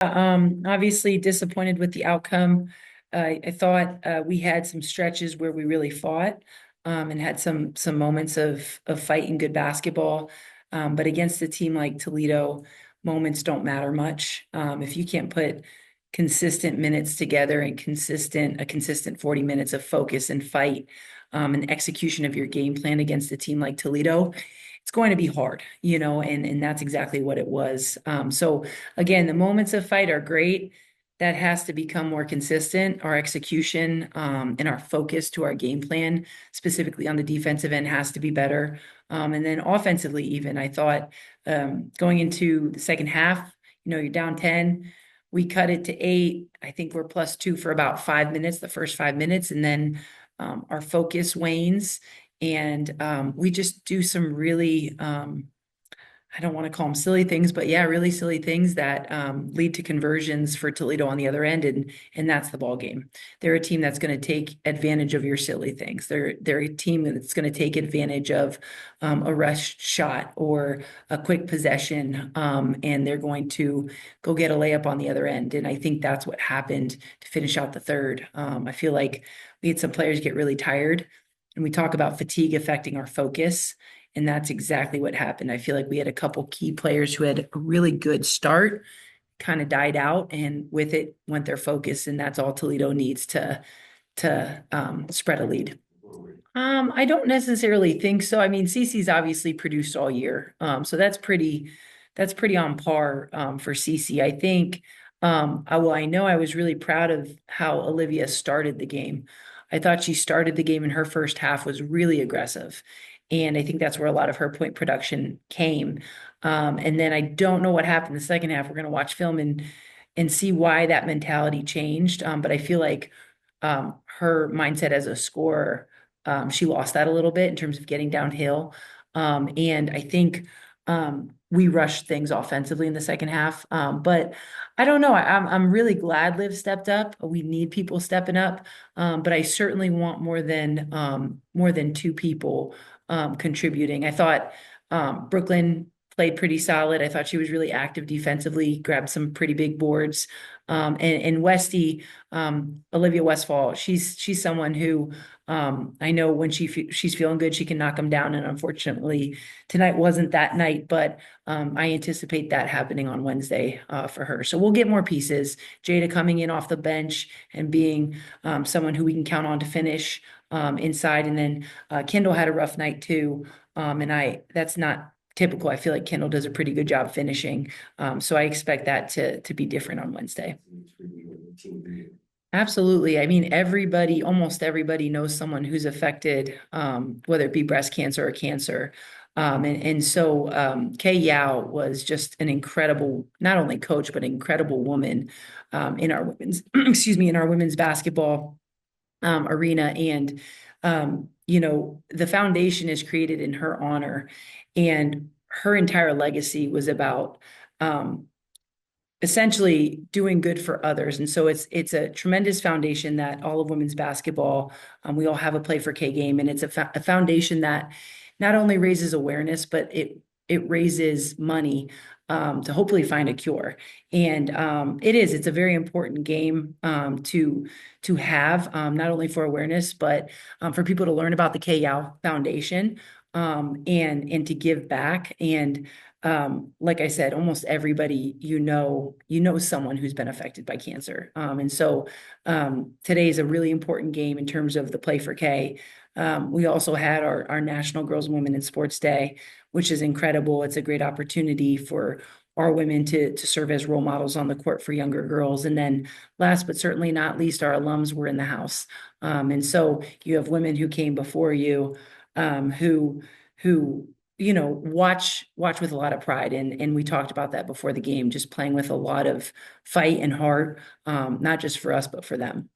Obviously disappointed with the outcome. I thought we had some stretches where we really fought and had some moments of fight and good basketball. But against a team like Toledo, moments don't matter much. If you can't put consistent minutes together and consistent 40 minutes of focus and fight and execution of your game plan against a team like Toledo, it's going to be hard, and that's exactly what it was. So again, the moments of fight are great. That has to become more consistent. Our execution and our focus to our game plan, specifically on the defensive end, has to be better. And then offensively, even I thought going into the second half, you're down 10. We cut it to 8. I think we're +2 for about 5 minutes, the first 5 minutes, and then our focus wanes, and we just do some really I don't want to call them silly things, but yeah, really silly things that lead to conversions for Toledo on the other end, and that's the ball game. They're a team that's going to take advantage of your silly things. They're a team that's going to take advantage of a rush shot or a quick possession, and they're going to go get a layup on the other end. And I think that's what happened to finish out the third. I feel like we had some players get really tired, and we talk about fatigue affecting our focus. And that's exactly what happened. I feel like we had a couple key players who had a really good start, kind of died out, and with it went their focus. And that's all Toledo needs to spread a lead. I don't necessarily think so. I mean, Cece's obviously produced all year, so that's pretty on par for Cece. I think. I know I was really proud of how Olivia started the game. I thought she started the game in her first half was really aggressive, and I think that's where a lot of her point production came. And then I don't know what happened the second half. We're going to watch film and see why that mentality changed. But I feel like her mindset as a scorer, she lost that a little bit in terms of getting downhill. And I think we rushed things offensively in the second half. But I don't know. I'm really glad Liv stepped up. We need people stepping up. But I certainly want more than two people contributing. I thought Brooklyn played pretty solid. I thought she was really active defensively, grabbed some pretty big boards. And Westy, Olivia Westfall, she's someone who I know when she's feeling good, she can knock them down. And unfortunately, tonight wasn't that night, but I anticipate that happening on Wednesday for her. So we'll get more pieces. Jada coming in off the bench and being someone who we can count on to finish inside. And then Kendall had a rough night too. And that's not typical. I feel like Kendall does a pretty good job finishing. So I expect that to be different on Wednesday. Absolutely. I mean, almost everybody knows someone who's affected, whether it be breast cancer or cancer. And so Kay Yao was just an incredible, not only coach, but an incredible woman in our women's, excuse me, in our women's basketball arena. And, the foundation is created in her honor. And her entire legacy was about essentially doing good for others. And so it's a tremendous foundation that all of women's basketball, we all have a Play for K game, and it's a foundation that not only raises awareness, but it raises money to hopefully find a cure. And it's a very important game to have, not only for awareness, but for people to learn about the KYAO Foundation and to give back. And like I said, almost everybody someone who's been affected by cancer. And so today is a really important game in terms of the Play for K. We also had our National Girls and Women in Sports Day, which is incredible. It's a great opportunity for our women to serve as role models on the court for younger girls. And then last but certainly not least, our alums were in the house. And so you have women who came before you who watch with a lot of pride. And we talked about that before the game, just playing with a lot of fight and heart, not just for us, but for them.